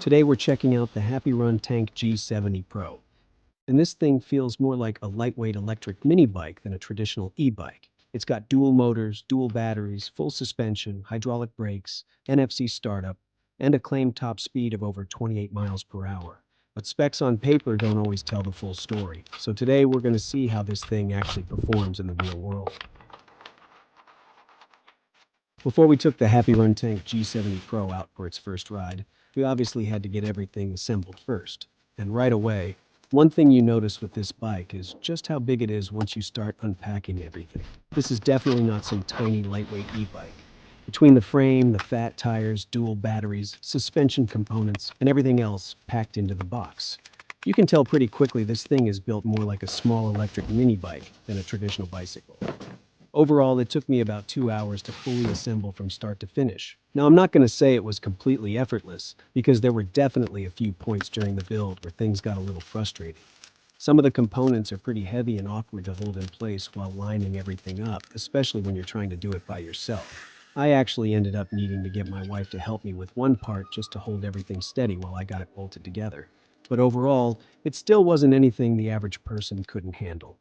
Today we're checking out the HappyRun Tank G70 Pro. And this thing feels more like a lightweight electric mini bike than a traditional e-bike. It's got dual motors, dual batteries, full suspension, hydraulic brakes, NFC startup, and a claimed top speed of over 28 miles per hour. But specs on paper don't always tell the full story. So today we're going to see how this thing actually performs in the real world. Before we took the HappyRun Tank G70 Pro out for its first ride, we obviously had to get everything assembled first. And right away, one thing you notice with this bike is just how big it is once you start unpacking everything. This is definitely not some tiny lightweight e-bike. Between the frame, the fat tires, dual batteries, suspension components, and everything else packed into the box, you can tell pretty quickly this thing is built more like a small electric mini bike than a traditional bicycle. Overall, it took me about 2 hours to fully assemble from start to finish. Now, I'm not going to say it was completely effortless, because there were definitely a few points during the build where things got a little frustrating. Some of the components are pretty heavy and awkward to hold in place while lining everything up, especially when you're trying to do it by yourself. I actually ended up needing to get my wife to help me with one part just to hold everything steady while I got it bolted together. But overall, it still wasn't anything the average person couldn't handle.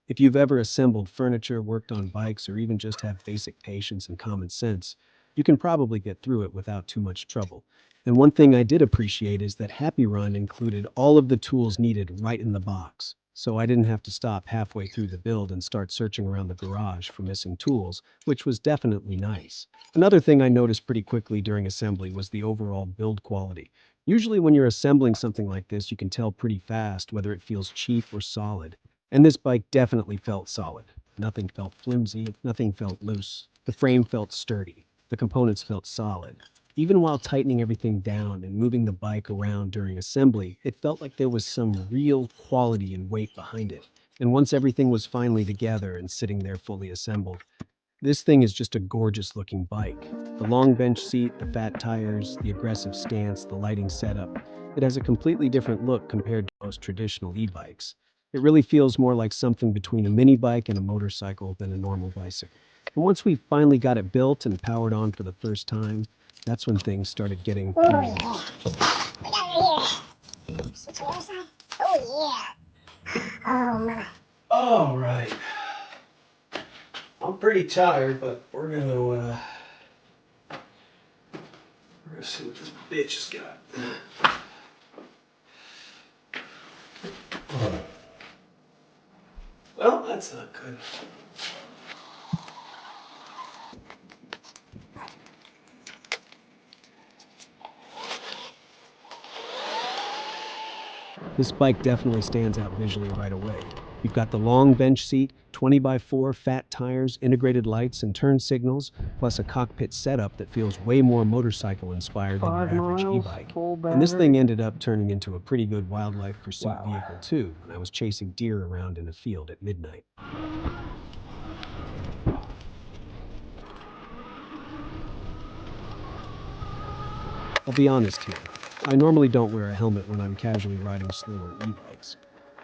If you've ever assembled furniture, worked on bikes, or even just have basic patience and common sense, you can probably get through it without too much trouble. And one thing I did appreciate is that HappyRun included all of the tools needed right in the box. So I didn't have to stop halfway through the build and start searching around the garage for missing tools, which was definitely nice. Another thing I noticed pretty quickly during assembly was the overall build quality. Usually when you're assembling something like this, you can tell pretty fast whether it feels cheap or solid. And this bike definitely felt solid. Nothing felt flimsy, nothing felt loose. The frame felt sturdy. The components felt solid. Even while tightening everything down and moving the bike around during assembly, it felt like there was some real quality and weight behind it. And once everything was finally together and sitting there fully assembled, this thing is just a gorgeous looking bike. The long bench seat, the fat tires, the aggressive stance, the lighting setup. It has a completely different look compared to most traditional e-bikes. It really feels more like something between a mini bike and a motorcycle than a normal bicycle. And once we finally got it built and powered on for the first time, that's when things started getting Oh yeah. Oh my. All right. I'm pretty tired, but we're gonna see what this bitch has got. Well, that's not good. This bike definitely stands out visually right away. You've got the long bench seat, 20x4 fat tires, integrated lights and turn signals, plus a cockpit setup that feels way more motorcycle inspired than your 5 average miles, e-bike. full And this thing battery. ended up turning into a pretty good wildlife pursuit Wow. vehicle too, when I was chasing deer around in a field at midnight. I'll be honest here, I normally don't wear a helmet when I'm casually riding slower e-bikes.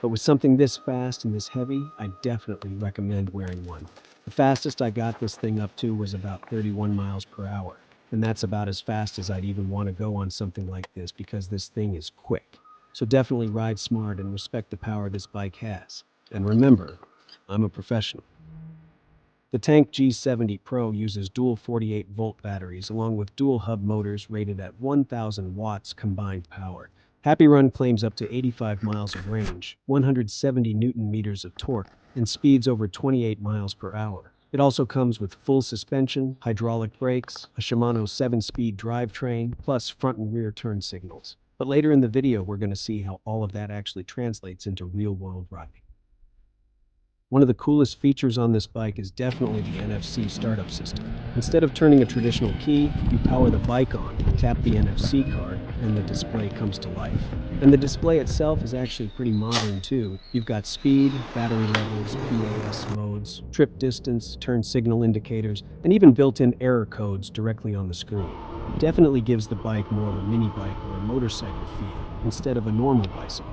But with something this fast and this heavy, I definitely recommend wearing one. The fastest I got this thing up to was about 31 miles per hour. And that's about as fast as I'd even want to go on something like this because this thing is quick. So definitely ride smart and respect the power this bike has. And remember, I'm a professional. The Tank G70 Pro uses dual 48-volt batteries along with dual hub motors rated at 1,000 watts combined power. HappyRun claims up to 85 miles of range, 170 newton meters of torque, and speeds over 28 miles per hour. It also comes with full suspension, hydraulic brakes, a Shimano 7-speed drivetrain, plus front and rear turn signals. But later in the video, we're going to see how all of that actually translates into real-world riding. One of the coolest features on this bike is definitely the NFC startup system. Instead of turning a traditional key, you power the bike on, tap the NFC card, and the display comes to life. And the display itself is actually pretty modern too. You've got speed, battery levels, PAS modes, trip distance, turn signal indicators, and even built-in error codes directly on the screen. It definitely gives the bike more of a mini bike or a motorcycle feel instead of a normal bicycle.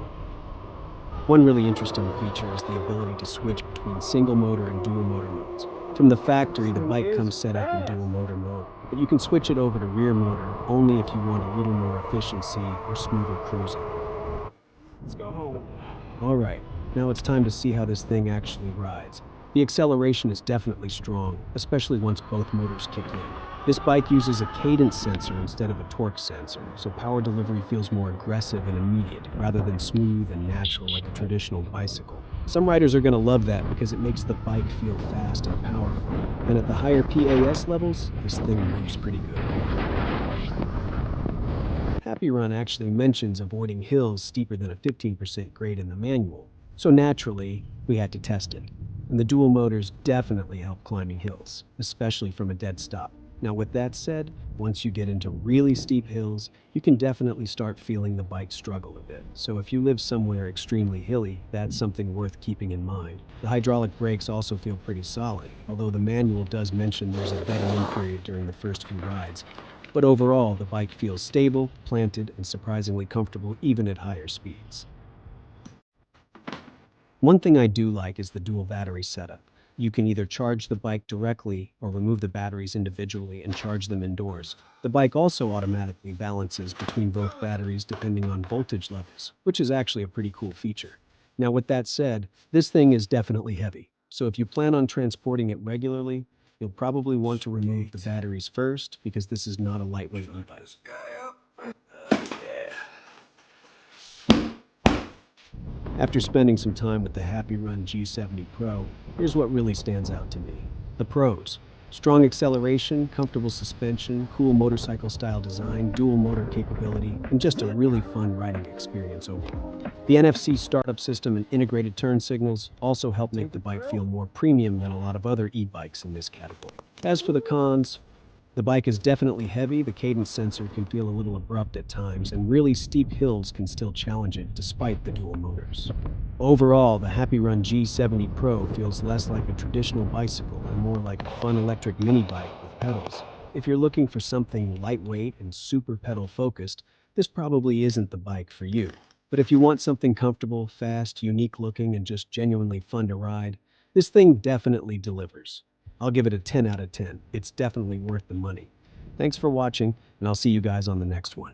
One really interesting feature is the ability to switch between single motor and dual motor modes. From the factory, the bike comes set up in dual motor mode, but you can switch it over to rear motor only if you want a little more efficiency or smoother cruising. Let's go home. All right, now it's time to see how this thing actually rides. The acceleration is definitely strong, especially once both motors kick in. This bike uses a cadence sensor instead of a torque sensor, so power delivery feels more aggressive and immediate rather than smooth and natural like a traditional bicycle. Some riders are going to love that because it makes the bike feel fast and powerful. And at the higher PAS levels, this thing moves pretty good. HappyRun actually mentions avoiding hills steeper than a 15% grade in the manual, so naturally, we had to test it. And the dual motors definitely help climbing hills, especially from a dead stop. Now, with that said, once you get into really steep hills, you can definitely start feeling the bike struggle a bit. So if you live somewhere extremely hilly, that's something worth keeping in mind. The hydraulic brakes also feel pretty solid, although the manual does mention there's a bedding-in period during the first few rides. But overall, the bike feels stable, planted, and surprisingly comfortable even at higher speeds. One thing I do like is the dual battery setup. You can either charge the bike directly or remove the batteries individually and charge them indoors. The bike also automatically balances between both batteries depending on voltage levels, which is actually a pretty cool feature. Now, with that said, this thing is definitely heavy. So if you plan on transporting it regularly, you'll probably want to remove the batteries first because this is not a lightweight e-bike. After spending some time with the HappyRun G70 Pro, here's what really stands out to me. The pros. Strong acceleration, comfortable suspension, cool motorcycle-style design, dual motor capability, and just a really fun riding experience overall. The NFC startup system and integrated turn signals also help make the bike feel more premium than a lot of other e-bikes in this category. As for the cons, the bike is definitely heavy, the cadence sensor can feel a little abrupt at times, and really steep hills can still challenge it despite the dual motors. Overall, the HappyRun G70 Pro feels less like a traditional bicycle and more like a fun electric mini bike with pedals. If you're looking for something lightweight and super pedal focused, this probably isn't the bike for you. But if you want something comfortable, fast, unique looking, and just genuinely fun to ride, this thing definitely delivers. I'll give it a 10 out of 10. It's definitely worth the money. Thanks for watching, and I'll see you guys on the next one.